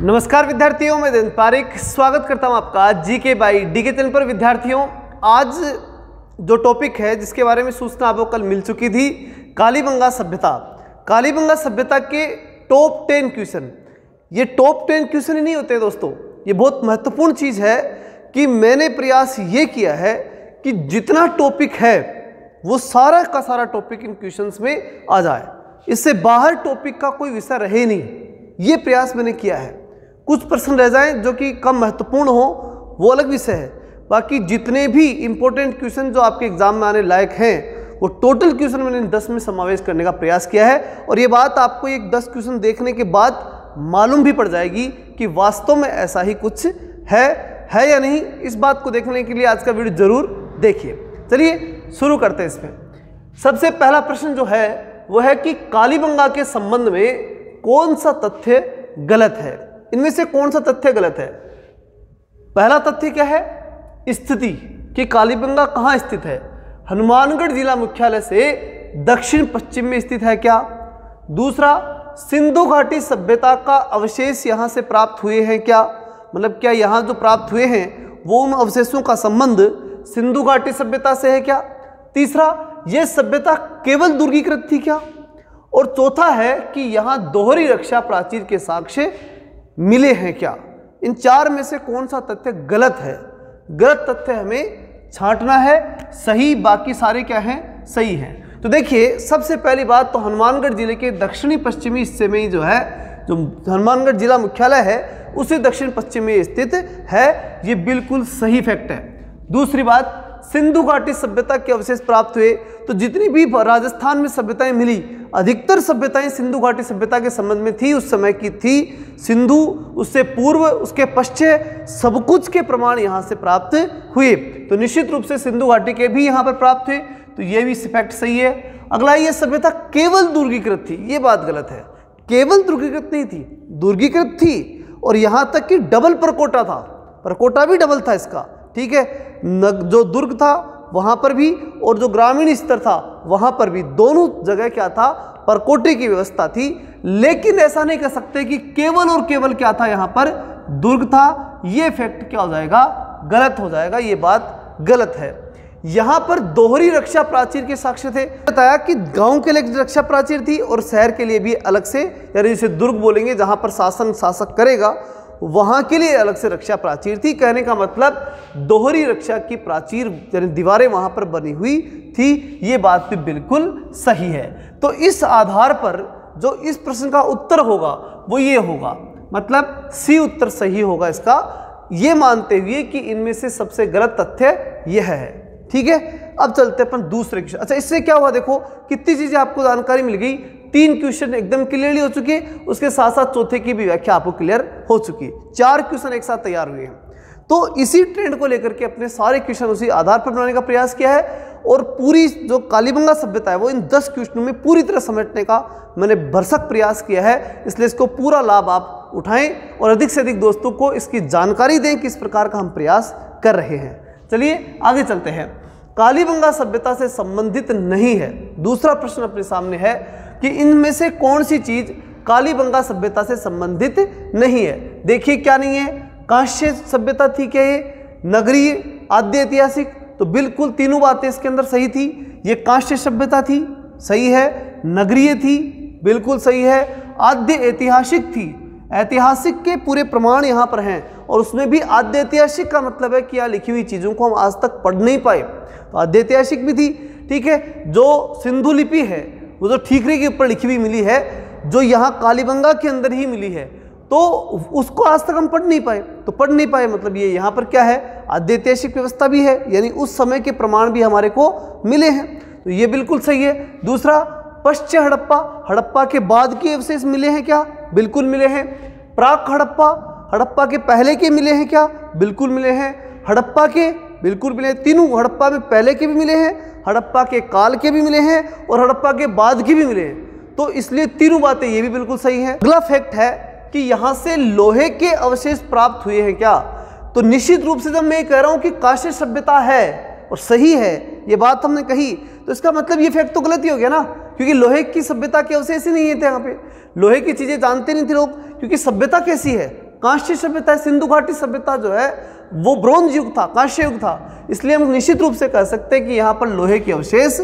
नमस्कार विद्यार्थियों, मैं दिन पारिक स्वागत करता हूं आपका जीके बाई डीके चैनल पर। विद्यार्थियों, आज जो टॉपिक है जिसके बारे में सूचना आपको कल मिल चुकी थी, कालीबंगा सभ्यता। कालीबंगा सभ्यता के टॉप 10 क्वेश्चन। ये टॉप 10 क्वेश्चन ही नहीं होते दोस्तों, ये बहुत महत्वपूर्ण चीज़ है कि मैंने प्रयास ये किया है कि जितना टॉपिक है वो सारा का सारा टॉपिक इन क्वेश्चंस में आ जाए, इससे बाहर टॉपिक का कोई विषय रहे नहीं। ये प्रयास मैंने किया है। कुछ प्रश्न रह जाएं जो कि कम महत्वपूर्ण हो, वो अलग विषय है। बाकी जितने भी इंपॉर्टेंट क्वेश्चन जो आपके एग्जाम में आने लायक हैं, वो टोटल क्वेश्चन मैंने 10 में समावेश करने का प्रयास किया है। और ये बात आपको एक 10 क्वेश्चन देखने के बाद मालूम भी पड़ जाएगी कि वास्तव में ऐसा ही कुछ है या नहीं। इस बात को देखने के लिए आज का वीडियो जरूर देखिए। चलिए शुरू करते हैं। इसमें सबसे पहला प्रश्न जो है वो है कि कालीबंगा के संबंध में कौन सा तथ्य गलत है। इनमें से कौन सा तथ्य गलत है? पहला तथ्य क्या है? स्थिति, कि कालीबंगा कहाँ स्थित है? हनुमानगढ़ जिला मुख्यालय से दक्षिण पश्चिम में स्थित है क्या? दूसरा, सिंधु घाटी सभ्यता का अवशेष यहाँ से प्राप्त हुए हैं क्या? मतलब क्या यहाँ जो प्राप्त हुए हैं वो उन अवशेषों का संबंध सिंधु घाटी सभ्यता से है क्या? तीसरा, यह सभ्यता केवल दुर्गीकृत थी क्या? और चौथा है कि यहाँ दोहरी रक्षा प्राचीर के साक्ष्य मिले हैं क्या? इन चार में से कौन सा तथ्य गलत है? गलत तथ्य हमें छांटना है, सही बाकी सारे क्या हैं? सही हैं। तो देखिए, सबसे पहली बात तो हनुमानगढ़ जिले के दक्षिणी पश्चिमी हिस्से में ही जो है, जो हनुमानगढ़ जिला मुख्यालय है उसी दक्षिण पश्चिम में स्थित है। ये बिल्कुल सही फैक्ट है। दूसरी बात, सिंधु घाटी सभ्यता के अवशेष प्राप्त हुए, तो जितनी भी राजस्थान में सभ्यताएं मिली, अधिकतर सभ्यताएं सिंधु घाटी सभ्यता के संबंध में थी, उस समय की थी। सिंधु, उससे पूर्व, उसके पश्चात सब कुछ के प्रमाण यहाँ से प्राप्त हुए। तो निश्चित रूप से सिंधु घाटी के भी यहाँ पर प्राप्त हुए, तो ये भी फैक्ट सही है। अगला, ये सभ्यता केवल दुर्गीकृत थी, ये बात गलत है। केवल दुर्गीकृत नहीं थी, दुर्गीकृत थी, और यहाँ तक कि डबल परकोटा था। परकोटा भी डबल था इसका, ठीक है। जो दुर्ग था वहाँ पर भी और जो ग्रामीण स्तर था वहाँ पर भी, दोनों जगह क्या था? परकोटे की व्यवस्था थी। लेकिन ऐसा नहीं कह सकते कि केवल और केवल क्या था यहाँ पर? दुर्ग था। ये फैक्ट क्या हो जाएगा? गलत हो जाएगा। ये बात गलत है। यहाँ पर दोहरी रक्षा प्राचीर के साक्ष्य थे। बताया कि गांव के लिए रक्षा प्राचीर थी और शहर के लिए भी अलग से, यानी जिसे दुर्ग बोलेंगे जहाँ पर शासक करेगा, वहां के लिए अलग से रक्षा प्राचीर थी। कहने का मतलब दोहरी रक्षा की प्राचीर यानी दीवारें वहां पर बनी हुई थी। ये बात भी बिल्कुल सही है। तो इस आधार पर जो इस प्रश्न का उत्तर होगा वो ये होगा, मतलब सी उत्तर सही होगा इसका, ये मानते हुए कि इनमें से सबसे गलत तथ्य यह है। ठीक है, अब चलते अपन दूसरे क्वेश्चन। अच्छा, इससे क्या हुआ? देखो कितनी चीजें आपको जानकारी मिल गई। 3 क्वेश्चन एकदम क्लियरली हो चुके, उसके साथ साथ चौथे की भी व्याख्या आपको क्लियर हो चुकी है। 4 क्वेश्चन एक साथ तैयार हुए हैं। तो इसी ट्रेंड को लेकर के अपने सारे क्वेश्चन उसी आधार पर बनाने का प्रयास किया है, और पूरी जो कालीबंगा सभ्यता है वो इन 10 क्वेश्चनों में पूरी तरह समेटने का मैंने भरसक प्रयास किया है। इसलिए इसको पूरा लाभ आप उठाएं और अधिक से अधिक दोस्तों को इसकी जानकारी दें कि इस प्रकार का हम प्रयास कर रहे हैं। चलिए आगे चलते हैं। कालीबंगा सभ्यता से संबंधित नहीं है। दूसरा प्रश्न अपने सामने है कि इनमें से कौन सी चीज कालीबंगा सभ्यता से संबंधित नहीं है। देखिए क्या नहीं है? कांस्य सभ्यता थी क्या? ये नगरीय, आद्य ऐतिहासिक, तो बिल्कुल तीनों बातें इसके अंदर सही थी। ये कांस्य सभ्यता थी, सही है। नगरीय थी, बिल्कुल सही है। आद्य ऐतिहासिक थी, ऐतिहासिक के पूरे प्रमाण यहाँ पर हैं, और उसमें भी आद्य ऐतिहासिक का मतलब है कि यहाँ लिखी हुई चीज़ों को हम आज तक पढ़ नहीं पाए, तो आद्य ऐतिहासिक भी थी। ठीक है, जो सिंधु लिपि है वो जो ठीकरे के ऊपर लिखी हुई मिली है, जो यहाँ कालीबंगा के अंदर ही मिली है, तो उसको आज तक हम पढ़ नहीं पाए। तो पढ़ नहीं पाए मतलब ये यहाँ पर क्या है? आद्य ऐतिहासिक व्यवस्था भी है, यानी उस समय के प्रमाण भी हमारे को मिले हैं, तो ये बिल्कुल सही है। दूसरा, पश्चिम हड़प्पा, हड़प्पा के बाद के अवशेष मिले हैं क्या? बिल्कुल मिले हैं। प्राक हड़प्पा, हड़प्पा के पहले के मिले हैं क्या? बिल्कुल मिले हैं। हड़प्पा के बिल्कुल मिले, तीनों हड़प्पा में पहले के भी मिले हैं, हड़प्पा के काल के भी मिले हैं, और हड़प्पा के बाद के भी मिले हैं। तो इसलिए तीनों बातें ये भी बिल्कुल सही हैं। अगला फैक्ट है कि यहाँ से लोहे के अवशेष प्राप्त हुए हैं क्या? तो निश्चित रूप से जब मैं कह रहा हूँ कि कांस्य सभ्यता है और सही है, ये बात हमने कही, तो इसका मतलब ये फैक्ट तो गलत ही हो गया ना, क्योंकि लोहे की सभ्यता के अवशेष ही नहीं थे यहाँ पे। लोहे की चीजें जानते नहीं थे लोग, क्योंकि सभ्यता कैसी है? कांस्य सभ्यता, सिंधु घाटी सभ्यता जो है वो ब्रोंज युग था, कांस्य युग था, इसलिए हम निश्चित रूप से कह सकते हैं कि यहाँ पर लोहे के अवशेष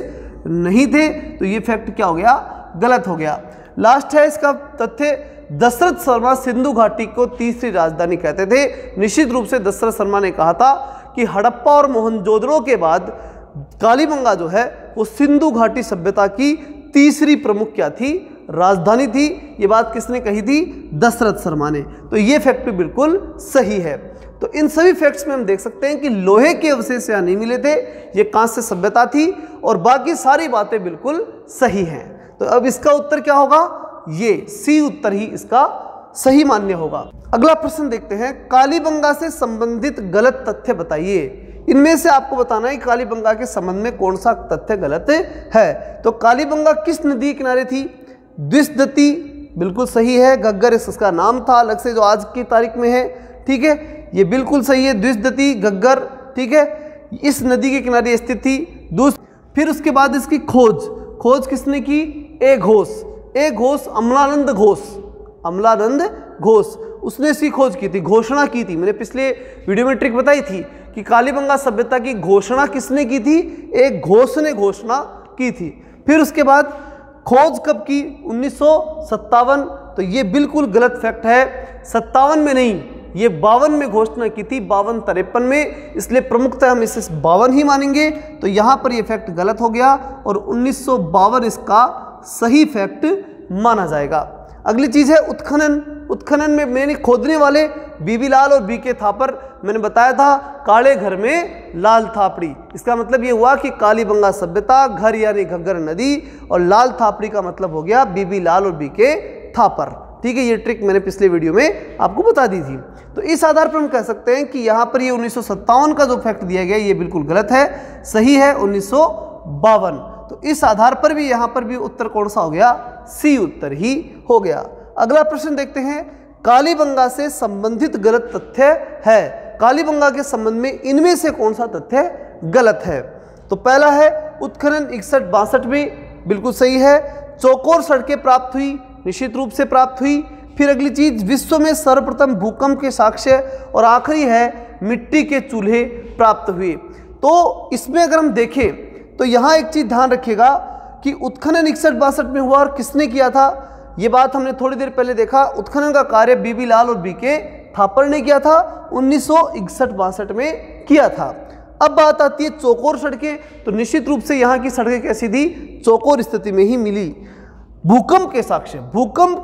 नहीं थे। तो ये फैक्ट क्या हो गया, गलत हो गया। लास्ट है इसका तथ्य, दशरथ शर्मा सिंधु घाटी को तीसरी राजधानी कहते थे। निश्चित रूप से दशरथ शर्मा ने कहा था कि हड़प्पा और मोहनजोदड़ो के बाद कालीबंगा जो है वो सिंधु घाटी सभ्यता की तीसरी प्रमुख क्या थी, राजधानी थी। ये बात किसने कही थी, दशरथ शर्मा ने। तो ये फैक्ट भी बिल्कुल सही है। तो इन सभी फैक्ट्स में हम देख सकते हैं कि लोहे के अवशेष यहाँ नहीं मिले थे, ये कांस्य सभ्यता थी, और बाकी सारी बातें बिल्कुल सही हैं। तो अब इसका उत्तर क्या होगा, ये सी उत्तर ही इसका सही मान्य होगा। अगला प्रश्न देखते हैं, कालीबंगा से संबंधित गलत तथ्य बताइए। इनमें से आपको बताना है कालीबंगा के संबंध में कौन सा तथ्य गलत है। तो कालीबंगा किस नदी किनारे थी, द्विशदती, बिल्कुल सही है। घग्गर इसका नाम था अलग से जो आज की तारीख में है, ठीक है, ये बिल्कुल सही है। द्विशदती घग्गर, ठीक है, इस नदी के किनारे स्थित थी। फिर उसके बाद इसकी खोज किसने की, ए घोष, अमलानंद घोष, उसने इसकी खोज की थी, घोषणा की थी। मैंने पिछले वीडियो में ट्रिक बताई थी कि कालीबंगा सभ्यता की घोषणा किसने की थी, एक घोष ने घोषणा की थी। फिर उसके बाद खोज कब की, 1957। तो ये बिल्कुल गलत फैक्ट है, 57 में नहीं, ये 52 में घोषणा की थी, 52-53 में, इसलिए प्रमुखतः हम इसे 52 ही मानेंगे। तो यहाँ पर ये फैक्ट गलत हो गया और 1952 इसका सही फैक्ट माना जाएगा। अगली चीज़ है उत्खनन में मैंने खोदने वाले बीबी लाल और बीके थापर, मैंने बताया था काले घर में लाल थापड़ी। इसका मतलब ये हुआ कि कालीबंगा सभ्यता, घर यानी घग्गर नदी, और लाल थापड़ी का मतलब हो गया बीबी लाल और बीके थापर, ठीक है। ये ट्रिक मैंने पिछले वीडियो में आपको बता दी थी। तो इस आधार पर हम कह सकते हैं कि यहाँ पर ये 1957 का जो फैक्ट दिया गया ये बिल्कुल गलत है, सही है 1952। तो इस आधार पर भी यहाँ पर भी उत्तर कौन सा हो गया, सी उत्तर ही हो गया। अगला प्रश्न देखते हैं, कालीबंगा से संबंधित गलत तथ्य है। कालीबंगा के संबंध में इनमें से कौन सा तथ्य गलत है। तो पहला है उत्खनन 61-62 में, बिल्कुल सही है। चौकोर सड़कें प्राप्त हुई, निश्चित रूप से प्राप्त हुई। फिर अगली चीज, विश्व में सर्वप्रथम भूकंप के साक्ष्य, और आखिरी है मिट्टी के चूल्हे प्राप्त हुए। तो इसमें अगर हम देखें तो यहाँ एक चीज ध्यान रखिएगा कि उत्खनन 61-62 में हुआ और किसने किया था, ये बात हमने थोड़ी देर पहले देखा। उत्खनन का कार्य बीबी लाल और बीके थापर ने किया था, 1961-62 में किया था। अब बात आती है चौकोर सड़कें, तो निश्चित रूप से यहाँ की सड़कें कैसी थी, चौकोर स्थिति में ही मिली। भूकंप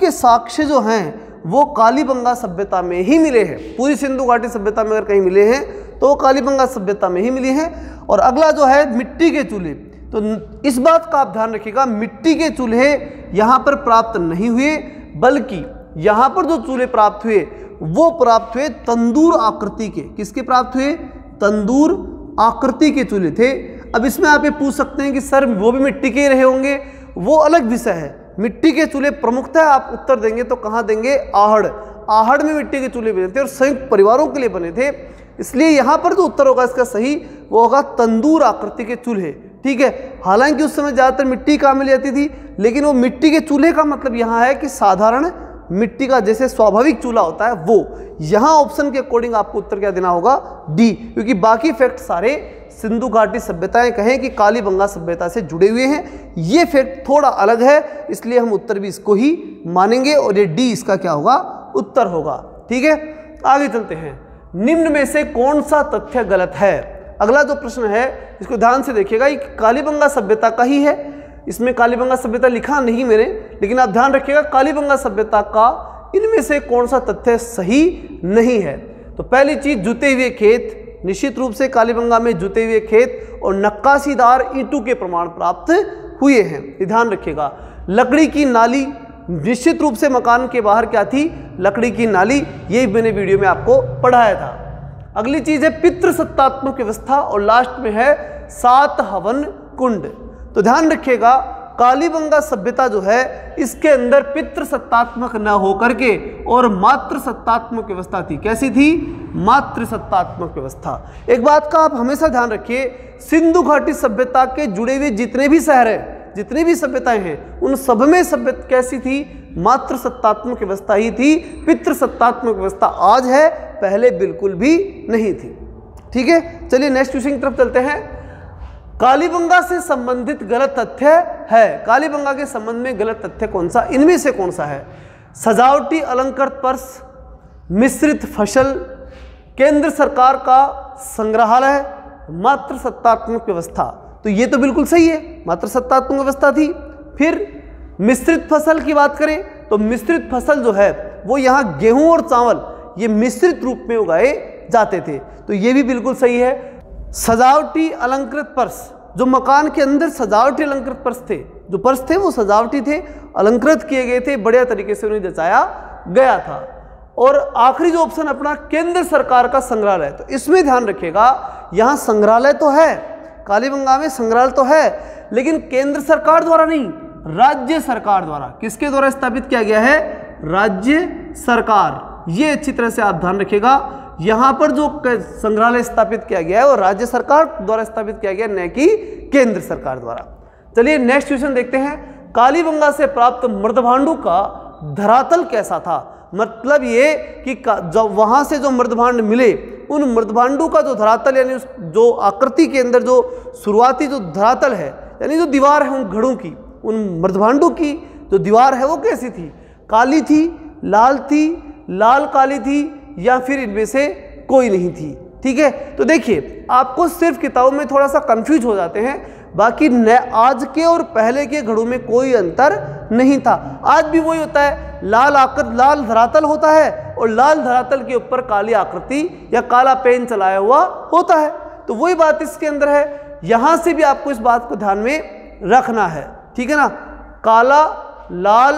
के साक्ष्य जो हैं वो कालीबंगा सभ्यता में ही मिले हैं। पूरी सिंधु घाटी सभ्यता में अगर कहीं मिले हैं तो कालीबंगा सभ्यता में ही मिली हैं। और अगला जो है मिट्टी के चूल्हे, तो इस बात का आप ध्यान रखिएगा, मिट्टी के चूल्हे यहाँ पर प्राप्त नहीं हुए, बल्कि यहाँ पर जो चूल्हे प्राप्त हुए वो प्राप्त हुए तंदूर आकृति के। किसके प्राप्त हुए, तंदूर आकृति के चूल्हे थे। अब इसमें आप ये पूछ सकते हैं कि सर वो भी मिट्टी के ही रहे होंगे, वो अलग विषय है। मिट्टी के चूल्हे प्रमुखतः आप उत्तर देंगे तो कहाँ देंगे, आहड़ में मिट्टी के चूल्हे बने थे और संयुक्त परिवारों के लिए बने थे, इसलिए यहाँ पर जो उत्तर होगा इसका सही वो होगा तंदूर आकृति के चूल्हे, ठीक है। हालांकि उस समय ज़्यादातर मिट्टी काम में जाती थी, लेकिन वो मिट्टी के चूल्हे का मतलब यहाँ है कि साधारण मिट्टी का जैसे स्वाभाविक चूल्हा होता है वो। यहाँ ऑप्शन के अकॉर्डिंग आपको उत्तर क्या देना होगा, डी, क्योंकि बाकी फैक्ट सारे सिंधु घाटी सभ्यताएं कहें कि कालीबंगा सभ्यता से जुड़े हुए हैं, ये फैक्ट थोड़ा अलग है, इसलिए हम उत्तर भी इसको ही मानेंगे और ये डी इसका क्या होगा, उत्तर होगा, ठीक है। आगे चलते हैं, निम्न में से कौन सा तथ्य गलत है। अगला जो प्रश्न है इसको ध्यान से देखिएगा, ये कालीबंगा सभ्यता का ही है, इसमें कालीबंगा सभ्यता लिखा नहीं मैंने, लेकिन आप ध्यान रखिएगा कालीबंगा सभ्यता का इनमें से कौन सा तथ्य सही नहीं है। तो पहली चीज, जुते हुए खेत, निश्चित रूप से कालीबंगा में जुते हुए खेत और नक्काशीदार ईंटों के प्रमाण प्राप्त हुए हैं, ये ध्यान रखिएगा। लकड़ी की नाली, निश्चित रूप से मकान के बाहर क्या थी, लकड़ी की नाली, यही मैंने वीडियो में आपको पढ़ाया था। अगली चीज है पितृसत्तात्मक व्यवस्था और लास्ट में है 7 हवन कुंड। तो ध्यान रखिएगा कालीबंगा सभ्यता जो है इसके अंदर पितृसत्तात्मक न होकर के और मातृसत्तात्मक व्यवस्था थी। कैसी थी, मातृसत्तात्मक व्यवस्था। एक बात का आप हमेशा ध्यान रखिए, सिंधु घाटी सभ्यता के जुड़े हुए जितने भी शहर हैं, जितनी भी सभ्यताएं हैं, उन सब में सभ्यता कैसी थी, मातृ सत्तात्मक व्यवस्था ही थी, पितृ सत्तात्मक व्यवस्था आज है, पहले बिल्कुल भी नहीं थी। ठीक है, चलिए नेक्स्ट क्वेश्चन की तरफ चलते हैं। कालीबंगा से संबंधित गलत तथ्य है। कालीबंगा के संबंध में गलत तथ्य कौन सा, इनमें से कौन सा है? सजावटी अलंकृत पर्स, मिश्रित फसल, केंद्र सरकार का संग्रहालय, मातृ सत्तात्मक व्यवस्था। तो ये तो बिल्कुल सही है, मातृ सत्तात्मक व्यवस्था थी। फिर मिश्रित फसल की बात करें तो मिश्रित फसल जो है वो यहाँ गेहूं और चावल ये मिश्रित रूप में उगाए जाते थे, तो ये भी बिल्कुल सही है। सजावटी अलंकृत पर्स, जो मकान के अंदर सजावटी अलंकृत पर्स थे, जो पर्स थे वो सजावटी थे, अलंकृत किए गए थे, बढ़िया तरीके से उन्हें जचाया गया था। और आखिरी जो ऑप्शन अपना केंद्र सरकार का संग्रहालय, तो इसमें ध्यान रखिएगा यहाँ संग्रहालय तो है, कालीबंगा में संग्रहालय तो है, लेकिन केंद्र सरकार द्वारा नहीं, राज्य सरकार द्वारा। किसके द्वारा स्थापित किया गया है? राज्य सरकार। ये अच्छी तरह से आप ध्यान रखिएगा, यहाँ पर जो संग्रहालय स्थापित किया गया है वो राज्य सरकार द्वारा स्थापित किया गया, न कि केंद्र सरकार द्वारा। चलिए नेक्स्ट क्वेश्चन देखते हैं। कालीबंगा से प्राप्त मृदभांडु का धरातल कैसा था? मतलब ये कि जब वहाँ से जो मृदभांड मिले, उन मृदभांडु का जो धरातल यानी जो आकृति के अंदर जो शुरुआती जो धरातल है यानी जो दीवार है उन घड़ों की, उन मृदभांडु की जो दीवार है वो कैसी थी? काली थी, लाल थी, लाल काली थी, या फिर इनमें से कोई नहीं थी? ठीक है, तो देखिए आपको सिर्फ किताबों में थोड़ा सा कंफ्यूज हो जाते हैं, बाकी आज के और पहले के घड़ों में कोई अंतर नहीं था। आज भी वही होता है, लाल धरातल होता है और लाल धरातल के ऊपर काली आकृति या काला पेन चलाया हुआ होता है। तो वही बात इसके अंदर है, यहां से भी आपको इस बात को ध्यान में रखना है। ठीक है ना, काला, लाल,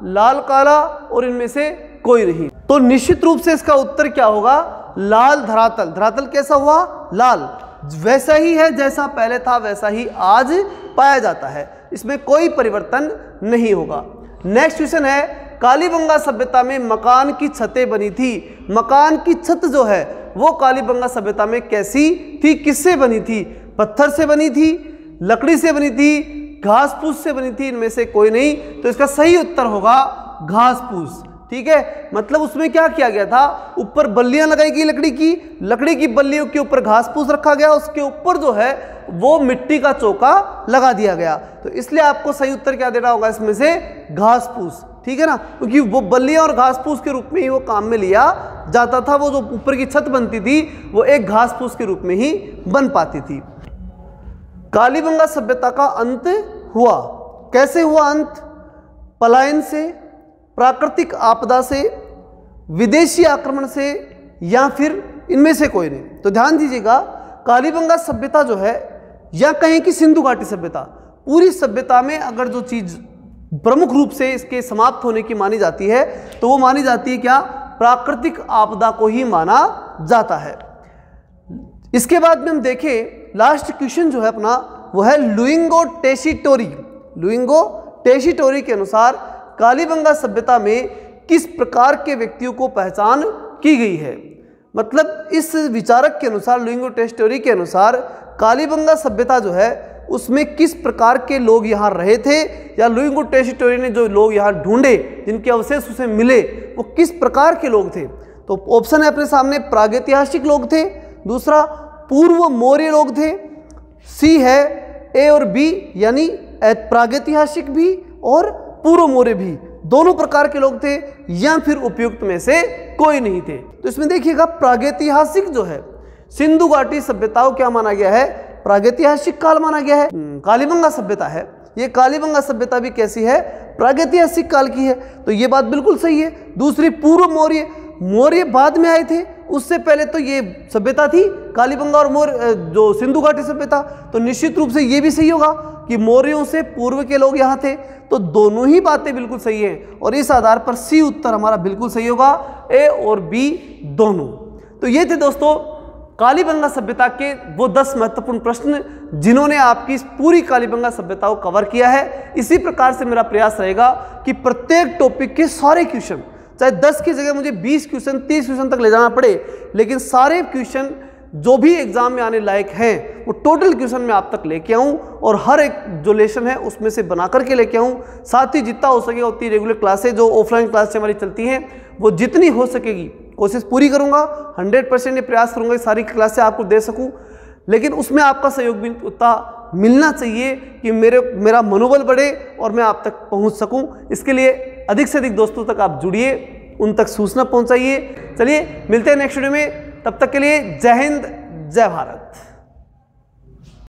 लाल काला और इनमें से कोई नहीं। तो निश्चित रूप से इसका उत्तर क्या होगा? लाल धरातल। धरातल कैसा हुआ? लाल। वैसा ही है जैसा पहले था वैसा ही आज पाया जाता है, इसमें कोई परिवर्तन नहीं होगा। नेक्स्ट क्वेश्चन है, कालीबंगा सभ्यता में मकान की छतें बनी थी। मकान की छत जो है वो कालीबंगा सभ्यता में कैसी थी, किससे बनी थी? पत्थर से बनी थी, लकड़ी से बनी थी, घास फूस से बनी थी, इनमें से कोई नहीं। तो इसका सही उत्तर होगा घास फूस। ठीक है, मतलब उसमें क्या किया गया था, ऊपर बल्लियां लगाई गई लकड़ी की बल्लियों के ऊपर घास फूस रखा गया, उसके ऊपर जो है वो मिट्टी का चौका लगा दिया गया। तो इसलिए आपको सही उत्तर क्या देना होगा इसमें से? घास फूस। ठीक है ना, क्योंकि वो बल्लियां और घास फूस के रूप में ही वो काम में लिया जाता था। वो जो ऊपर की छत बनती थी वो एक घास फूस के रूप में ही बन पाती थी। कालीबंगा सभ्यता का अंत हुआ, कैसे हुआ अंत? पलायन से, प्राकृतिक आपदा से, विदेशी आक्रमण से, या फिर इनमें से कोई नहीं। तो ध्यान दीजिएगा, कालीबंगा सभ्यता जो है या कहें कि सिंधु घाटी सभ्यता, पूरी सभ्यता में अगर जो चीज प्रमुख रूप से इसके समाप्त होने की मानी जाती है तो वो मानी जाती है क्या? प्राकृतिक आपदा को ही माना जाता है। इसके बाद में हम देखें लास्ट क्वेश्चन जो है अपना वो है लुइंगो टेसिटोरी। लुइंगो टेसिटोरी के अनुसार कालीबंगा सभ्यता में किस प्रकार के व्यक्तियों को पहचान की गई है? मतलब इस विचारक के अनुसार, लुइंगो टेसिटोरी के अनुसार, कालीबंगा सभ्यता जो है उसमें किस प्रकार के लोग यहाँ रहे थे, या लुइंगो टेसिटोरी ने जो लोग यहाँ ढूंढे, जिनके अवशेष उसे मिले, वो किस प्रकार के लोग थे? तो ऑप्शन है अपने सामने, प्रागैतिहासिक लोग थे, दूसरा पूर्व मौर्य लोग थे, सी है ए और बी यानी प्रागैतिहासिक भी और पूर्व मौर्य भी, दोनों प्रकार के लोग थे, या फिर उपयुक्त में से कोई नहीं थे। तो इसमें देखिएगा प्रागैतिहासिक जो है सिंधु घाटी सभ्यताओं क्या माना गया है? प्रागैतिहासिक काल माना गया है। कालीबंगा सभ्यता है, ये कालीबंगा सभ्यता भी कैसी है? प्रागैतिहासिक काल की है, तो ये बात बिल्कुल सही है। दूसरी पूर्व मौर्य, मौर्य बाद में आए थे, उससे पहले तो ये सभ्यता थी कालीबंगा और मौर्य जो सिंधु घाटी सभ्यता, तो निश्चित रूप से ये भी सही होगा कि मौर्यों से पूर्व के लोग यहाँ थे। तो दोनों ही बातें बिल्कुल सही हैं और इस आधार पर सी उत्तर हमारा बिल्कुल सही होगा, ए और बी दोनों। तो ये थे दोस्तों कालीबंगा सभ्यता के वो 10 महत्वपूर्ण प्रश्न जिन्होंने आपकी पूरी कालीबंगा सभ्यता को कवर किया है। इसी प्रकार से मेरा प्रयास रहेगा कि प्रत्येक टॉपिक के सारे क्वेश्चन, चाहे 10 की जगह मुझे 20 क्वेश्चन 30 क्वेश्चन तक ले जाना पड़े, लेकिन सारे क्वेश्चन जो भी एग्जाम में आने लायक हैं वो टोटल क्वेश्चन मैं आप तक लेके आऊं और हर एक जो लेसन है उसमें से बना करके लेके आऊं। साथ ही जितना हो सके उतनी रेगुलर क्लासेज जो ऑफलाइन क्लासेज हमारी चलती हैं वो जितनी हो सकेगी कोशिश पूरी करूंगा, 100% ये प्रयास करूंगा कि सारी क्लासें आपको दे सकूं, लेकिन उसमें आपका सहयोग भी उतना मिलना चाहिए कि मेरा मनोबल बढ़े और मैं आप तक पहुंच सकूं। इसके लिए अधिक से अधिक दोस्तों तक आप जुड़िए, उन तक सूचना पहुंचाइए। चलिए मिलते हैं नेक्स्ट वीडियो में, तब तक के लिए जय हिंद, जय भारत।